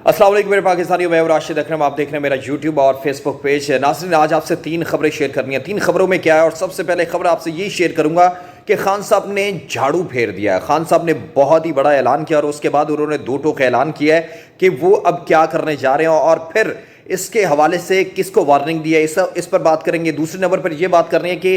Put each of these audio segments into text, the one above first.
अस्सलाम वालेकुम मेरे पाकिस्तानियों, मैं राशिद अकरम। आप देख रहे हैं मेरा यूट्यूब और फेसबुक पेज। नाज़रीन, आज आपसे 3 खबरें शेयर करनी है। 3 खबरों में क्या है, और सबसे पहले खबर आपसे ये शेयर करूंगा कि खान साहब ने झाड़ू फेर दिया है। खान साहब ने बहुत ही बड़ा ऐलान किया और उसके बाद उन्होंने 2 टोक ऐलान किया है कि वो अब क्या करने जा रहे हैं और फिर इसके हवाले से किसको वार्निंग दी है, इस पर बात करेंगे। दूसरे नंबर पर यह बात करनी है कि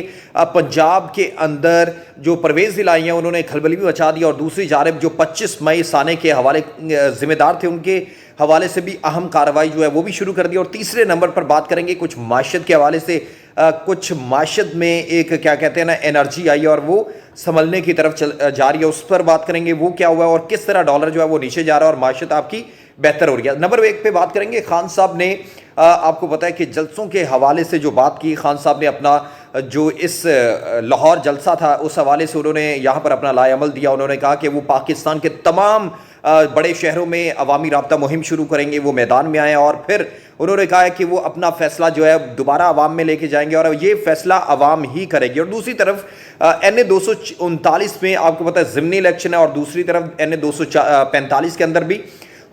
पंजाब के अंदर जो परवेज़ दिलाई हैं उन्होंने खलबली भी मचा दी, और दूसरी जानिब जो 25 मई साने के हवाले जिम्मेदार थे उनके हवाले से भी अहम कार्रवाई जो है वो भी शुरू कर दी। और तीसरे नंबर पर बात करेंगे कुछ माशत के हवाले से। कुछ माशत में एक क्या कहते हैं ना एनर्जी आई और वो संभलने की तरफ जा रही है, उस पर बात करेंगे वो क्या हुआ और किस तरह डॉलर जो है वो नीचे जा रहा है और माशत आपकी बेहतर हो रही है। नंबर 1 पे बात करेंगे, खान साहब ने आपको पता है कि जलसों के हवाले से जो बात की, खान साहब ने अपना जो इस लाहौर जलसा था उस हवाले से उन्होंने यहाँ पर अपना लाएअमल दिया। उन्होंने कहा कि वो पाकिस्तान के तमाम बड़े शहरों में अवामी राब्ता मुहिम शुरू करेंगे, वो मैदान में आए और फिर उन्होंने कहा है कि वो अपना फैसला जो है दोबारा अवाम में लेके जाएंगे और ये फैसला अवाम ही करेगी। और दूसरी तरफ NA 239 में आपको पता है ज़िमनी इलेक्शन है और दूसरी तरफ NA 245 के अंदर भी,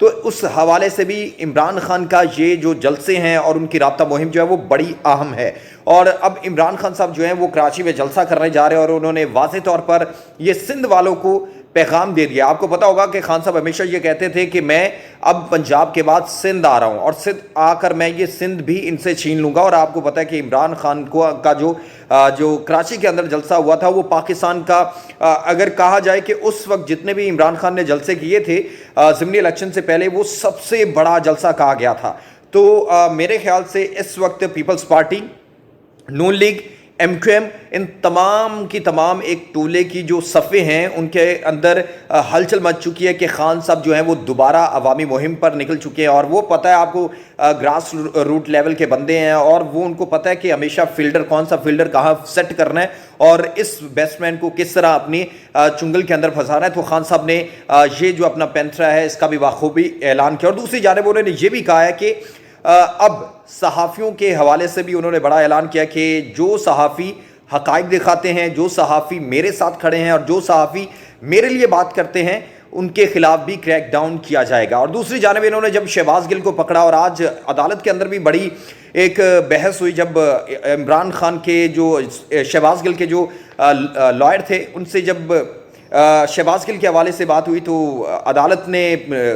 तो उस हवाले से भी इमरान खान का ये जो जलसे हैं और उनकी राब्ता मुहिम जो है वो बड़ी अहम है। और अब इमरान खान साहब जो हैं वो कराची में जलसा करने जा रहे हैं और उन्होंने वाज़ेह तौर पर ये सिंध वालों को पैगाम दे दिया। आपको पता होगा कि खान साहब हमेशा ये कहते थे कि मैं अब पंजाब के बाद सिंध आ रहा हूँ और सिंध आकर मैं ये सिंध भी इनसे छीन लूँगा। और आपको पता है कि इमरान खान को का जो कराची के अंदर जलसा हुआ था वो पाकिस्तान का अगर कहा जाए कि उस वक्त जितने भी इमरान खान ने जलसे किए थे ज़िमनी इलेक्शन से पहले, वो सबसे बड़ा जलसा कहा गया था। तो मेरे ख्याल से इस वक्त पीपल्स पार्टी, नून लीग, MQM, इन तमाम की तमाम एक टोले की जो सफ़े हैं उनके अंदर हलचल मच चुकी है कि खान साहब जो हैं वो दोबारा अवामी मुहिम पर निकल चुके हैं। और वो पता है आपको ग्रास रूट लेवल के बंदे हैं और वो उनको पता है कि हमेशा फील्डर कौन सा फील्डर कहाँ सेट करना है और इस बैट्समैन को किस तरह अपनी चुंगल के अंदर फंसाना है। तो खान साहब ने ये जो अपना पैंतरा है इसका भी बाखूबी ऐलान किया। और दूसरी जानिब उन्होंने ये भी कहा है कि अब सहाफ़ियों के हवाले से भी उन्होंने बड़ा ऐलान किया कि जो सहाफ़ी हक़ाइक़ दिखाते हैं, जो सहाफ़ी मेरे साथ खड़े हैं और जो सहाफ़ी मेरे लिए बात करते हैं उनके खिलाफ भी क्रैक डाउन किया जाएगा। और दूसरी जानिब इन्होंने जब शहबाज गिल को पकड़ा, और आज अदालत के अंदर भी बड़ी एक बहस हुई जब इमरान खान के जो शहबाज गिल के जो लॉयर थे उनसे जब शहबाज गिल के हवाले से बात हुई तो अदालत ने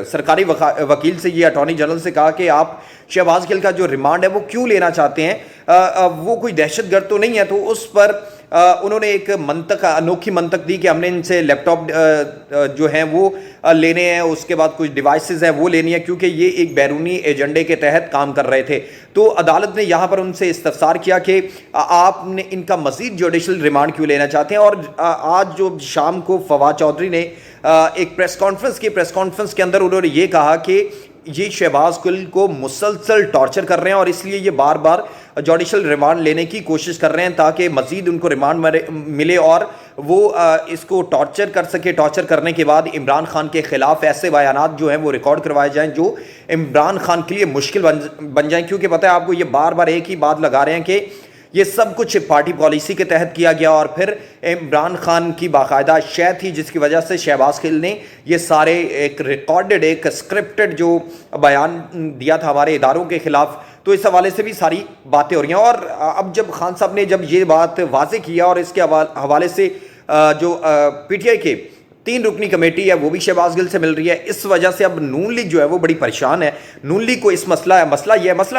सरकारी वकील से, ये अटॉर्नी जनरल से कहा कि आप शहबाज गिल का जो रिमांड है वो क्यों लेना चाहते हैं, वो कोई दहशतगर्द तो नहीं है। तो उस पर उन्होंने एक अनोखी मंतक दी कि हमने इनसे लैपटॉप जो हैं वो लेने हैं, उसके बाद कुछ डिवाइसेस हैं वो लेनी है, क्योंकि ये एक बैरूनी एजेंडे के तहत काम कर रहे थे। तो अदालत ने यहाँ पर उनसे इस्तफसार किया कि आपने इनका मज़ीद जुडिशल रिमांड क्यों लेना चाहते हैं। और आज जो शाम को फवाद चौधरी ने एक प्रेस कॉन्फ्रेंस के अंदर उन्होंने ये कहा कि ये शहबाज गिल को मुसलसल टॉर्चर कर रहे हैं और इसलिए ये बार बार जुडिशल रिमांड लेने की कोशिश कर रहे हैं ताकि मज़ीद उनको रिमांड मिले और वो इसको टॉर्चर कर सके। टॉर्चर करने के बाद इमरान खान के ख़िलाफ़ ऐसे बयानात जो हैं वो रिकॉर्ड करवाए जाएं जो इमरान खान के लिए मुश्किल बन जाएं, क्योंकि पता है आपको ये बार बार एक ही बात लगा रहे हैं कि ये सब कुछ पार्टी पॉलिसी के तहत किया गया और फिर इमरान खान की बाकायदा शय थी जिसकी वजह से शहबाज गिल ने ये सारे एक रिकॉर्डेड, एक स्क्रिप्टेड जो बयान दिया था हमारे इदारों के ख़िलाफ़। तो इस हवाले से भी सारी बातें हो रही हैं। और अब जब खान साहब ने जब ये बात वाज़ेह किया और इसके हवाले से जो PTI के 3 रुकनी कमेटी है वो भी शहबाज गिल से मिल रही है, इस वजह से अब नून लीग जो है वो बड़ी परेशान है। नून लीग को इस मसला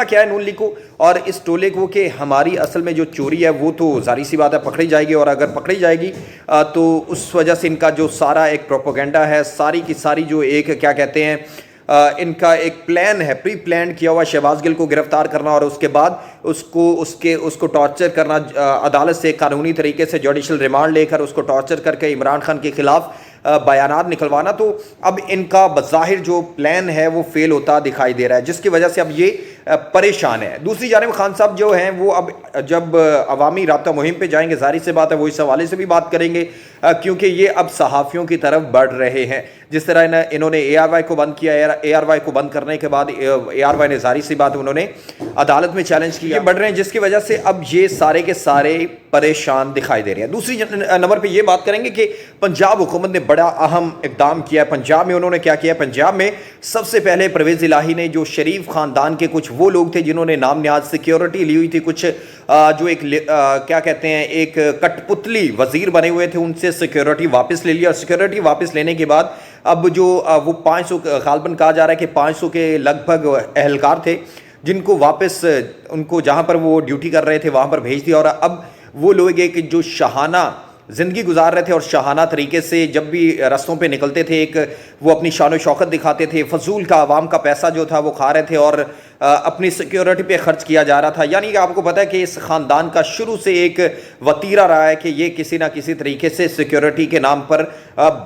क्या है नून लीग को और इस टोले को कि हमारी असल में जो चोरी है वो तो ज़ाहिर सी बात है पकड़ी जाएगी, और अगर पकड़ी जाएगी तो उस वजह से इनका जो सारा एक प्रोपोगेंडा है, सारी की सारी जो एक क्या कहते हैं इनका एक प्लान है, प्री प्लान किया हुआ शहबाज गिल को गिरफ्तार करना और उसके बाद उसको टॉर्चर करना, अदालत से कानूनी तरीके से जुडिशल रिमांड लेकर उसको टॉर्चर करके इमरान खान के खिलाफ बयानात निकलवाना। तो अब इनका बज़ाहिर जो प्लान है वो फेल होता दिखाई दे रहा है, जिसकी वजह से अब ये परेशान है। दूसरी जानिब खान साहब जो हैं वो अब जब अवामी राब्ता मुहिम पे जाएंगे, ज़ाहिर सी बात है वो इस हवाले से भी बात करेंगे, क्योंकि ये अब सहाफ़ियों की तरफ बढ़ रहे हैं। जिस तरह इन्होंने ARY को बंद किया, ARY को बंद करने के बाद ARY ने ज़ाहिर सी बात उन्होंने अदालत में चैलेंज किया, ये बढ़ रहे हैं, जिसकी वजह से अब ये सारे के सारे परेशान दिखाई दे रहे हैं। दूसरी नंबर पे ये बात करेंगे कि पंजाब हुकूमत ने बड़ा अहम इक़दाम किया है। पंजाब में उन्होंने क्या किया? पंजाब में सबसे पहले परवेज़ इलाही ने, जो शरीफ ख़ानदान के कुछ वो लोग थे जिन्होंने नाम निहाद सिक्योरिटी ली हुई थी, कुछ जो एक क्या कहते हैं, एक कठपुतली वज़ीर बने हुए थे, उनसे सिक्योरिटी वापस ले लिया। और सिक्योरिटी वापस लेने के बाद अब जो वो 500 गालबन कहा जा रहा है कि 500 के लगभग एहलकार थे जिनको वापस उनको जहाँ पर वो ड्यूटी कर रहे थे वहाँ पर भेज दिया। और अब वो लोग एक जो शाहाना ज़िंदगी गुजार रहे थे और शाहाना तरीके से जब भी रस्तों पे निकलते थे, एक वो अपनी शान व शौकत दिखाते थे, फजूल का आवाम का पैसा जो था वो खा रहे थे और अपनी सिक्योरिटी पे खर्च किया जा रहा था। यानी कि आपको पता है कि इस ख़ानदान का शुरू से एक वतीरा रहा है कि ये किसी ना किसी तरीके से सिक्योरिटी के नाम पर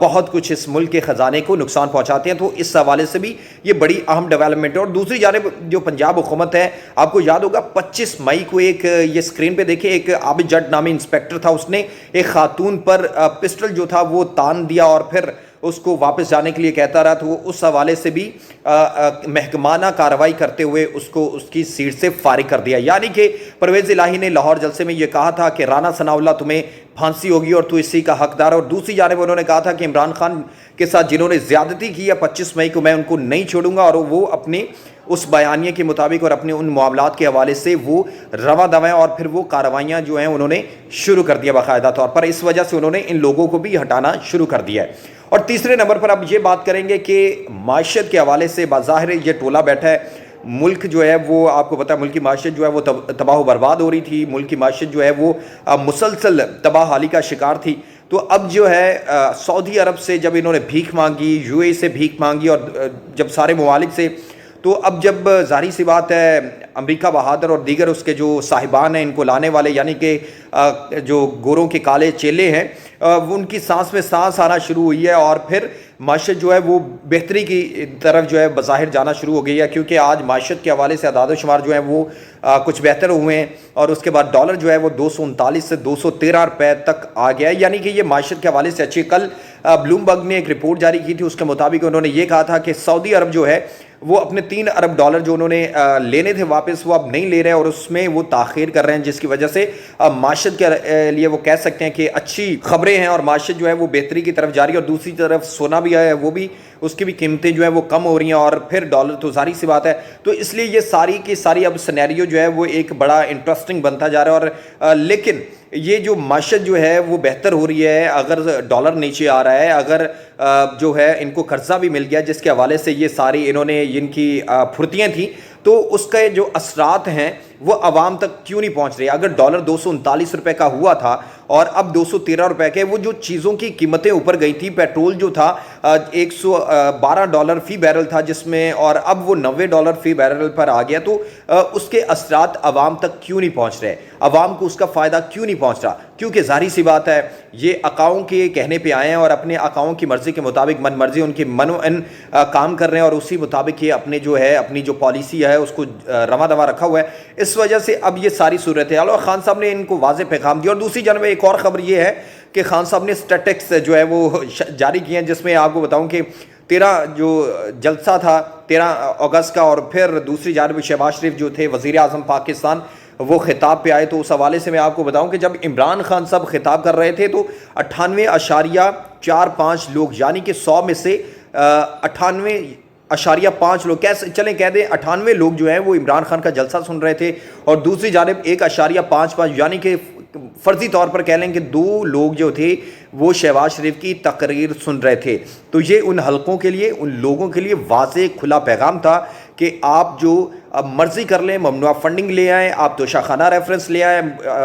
बहुत कुछ इस मुल्क के ख़जाने को नुकसान पहुँचाते हैं। तो इस हवाले से भी ये बड़ी अहम डेवलपमेंट है। और दूसरी जानिब जो पंजाब हुकूमत है, आपको याद होगा 25 मई को एक ये स्क्रीन पर देखिए, एक आबिद जट नामी इंस्पेक्टर था, उसने एक खातून पर पिस्टल जो था वो तान दिया और फिर उसको वापस जाने के लिए कहता रहा। तो उस हवाले से भी महकमाना कार्रवाई करते हुए उसको उसकी सीट से फारिग कर दिया। यानी कि परवेज़ इलाही ने लाहौर जलसे में ये कहा था कि राना सनाउल्लाह तुम्हें फांसी होगी और तू इसी का हकदार है। और दूसरी जानिब उन्होंने कहा था कि इमरान खान के साथ जिन्होंने ज़्यादती की है 25 मई को, मैं उनको नहीं छोड़ूंगा। और वो अपने उस बयानिए के मुताबिक और अपने उन मामलात के हवाले से वो रवा दवा हैं और फिर वो कार्रवाइयाँ जो हैं उन्होंने शुरू कर दिया बाकायदा तौर पर। इस वजह से उन्होंने इन लोगों को भी हटाना शुरू कर दिया है। और तीसरे नंबर पर अब ये बात करेंगे कि माशत के हवाले से बाज़ाहिर ये टोला बैठा है। मुल्क जो है वो आपको पता है, मुल्क की माशत जो है वो तबाह बर्बाद हो रही थी, मुल्क की माशत जो है वो मुसलसल तबाह हाली का शिकार थी। तो अब जो है सऊदी अरब से जब इन्होंने भीख मांगी, UAE से भीख मांगी और जब सारे ममालिक से, तो अब जब ज़ाहिर सी बात है अमेरिका बहादुर और दीगर उसके जो साहिबान हैं इनको लाने वाले, यानी कि जो गोरों के काले चेले हैं, वो उनकी सांस में सांस आना शुरू हुई है और फिर माशत जो है वो बेहतरी की तरफ जो है बज़ाहिर जाना शुरू हो गई है। क्योंकि आज माशत के हवाले से अदाद शुमार जो है वो कुछ बेहतर हुए हैं और उसके बाद डॉलर जो है वो 239 से 213 रुपए तक आ गया है। यानी कि ये माशत के हवाले से अच्छी। कल ब्लूमबर्ग ने एक रिपोर्ट जारी की थी, उसके मुताबिक उन्होंने ये कहा था कि सऊदी अरब जो है वो अपने 3 अरब डॉलर जो उन्होंने लेने थे वापस, वो अब नहीं ले रहे हैं और उसमें वो ताख़ीर कर रहे हैं, जिसकी वजह से माशत के लिए वो कह सकते हैं कि अच्छी खबरें हैं और माशत जो है वो बेहतरी की तरफ जा रही है। और दूसरी तरफ सोना भी है, वो भी उसकी भी कीमतें जो है वो कम हो रही हैं और फिर डॉलर तो जाहिर सी बात है। तो इसलिए ये सारी की सारी अब सिनेरियो जो है वो एक बड़ा इंटरेस्टिंग बनता जा रहा है। और लेकिन ये जो माशत जो है वो बेहतर हो रही है, अगर डॉलर नीचे आ रहा है, अगर जो है इनको कर्जा भी मिल गया जिसके हवाले से ये सारी इन्होंने इनकी फुर्तियाँ थी, तो उसके जो असरात हैं वो आवाम तक क्यों नहीं पहुंच रही। अगर डॉलर 239 रुपए का हुआ था और अब 213 रुपए के, वो जो चीज़ों की कीमतें ऊपर गई थी, पेट्रोल जो था 112 डॉलर फी बैरल था जिसमें, और अब वो 90 डॉलर फी बैरल पर आ गया। तो उसके असरात आवाम तक क्यों नहीं पहुंच रहे, आवाम को उसका फ़ायदा क्यों नहीं पहुंच रहा? क्योंकि जाहिर सी बात है ये अकाओं के कहने पे आए हैं और अपने अकाओं की मर्ज़ी के मुताबिक, मन मर्ज़ी उनकी मनोन काम कर रहे हैं और उसी मुताबिक ये अपने जो है अपनी जो पॉलिसी है उसको रवा दवा रखा हुआ है। इस वजह से अब ये सारी सूरत है। और खान साहब ने इनको वाज़ेह पैगाम दिया। और दूसरी जानब एक और ख़बर ये है कि खान साहब ने स्टैटिक्स जो है वो जारी किए हैं, जिसमें आपको बताऊं कि 13 जो जलसा था 13 अगस्त का, और फिर दूसरी जानब शहबाज शरीफ जो थे वज़ीर आज़म पाकिस्तान, वो खिताब पे आए। तो उस हवाले से मैं आपको बताऊं कि जब इमरान खान साहब खिताब कर रहे थे तो 98.45 लोग, यानी कि 100 में से 98.5 लोग, कैसे चलें कह दें 98 लोग जो हैं वो इमरान खान का जलसा सुन रहे थे, और दूसरी जानब 1.55 यानी कि फ़र्जी तौर पर कह लें कि 2 लोग जो थे वो शहबाज शरीफ की तकरीर सुन रहे थे। तो ये उन हलकों के लिए, उन लोगों के लिए वाज़ेह खुला पैगाम था कि आप जो अब मर्ज़ी कर लें, ममनुआ फंडिंग ले आएँ, आप तोशाखाना रेफरेंस ले आएँ,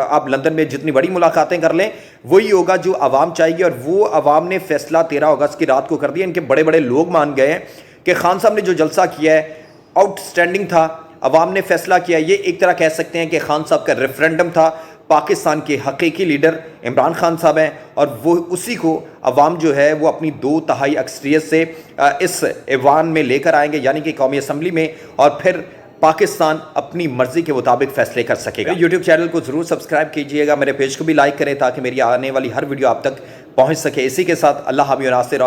आप लंदन में जितनी बड़ी मुलाकातें कर लें, वही होगा जो आवाम चाहेगी। और वो आवाम ने फैसला 13 अगस्त की रात को कर दिया। इनके बड़े बड़े लोग मान गए हैं कि खान साहब ने जो जलसा किया है आउटस्टैंडिंग था, अवाम ने फैसला किया। ये एक तरह कह सकते हैं कि खान साहब का रेफरेंडम था। पाकिस्तान के हकीकी लीडर इमरान खान साहब हैं और वो उसी को अवाम जो है वो अपनी 2/3 अक्सरियत से इस ऐवान में लेकर आएंगे, यानी कि कौमी असम्बली में, और फिर پاکستان اپنی مرضی کے مطابق فیصلے کر سکے گا۔ یوٹیوب چینل کو ضرور سبسکرائب کیجئے گا، میرے پیج کو بھی لائک کریں تاکہ میری آنے والی ہر ویڈیو آپ تک پہنچ سکے۔ اسی کے ساتھ اللہ حافظ و ناصر۔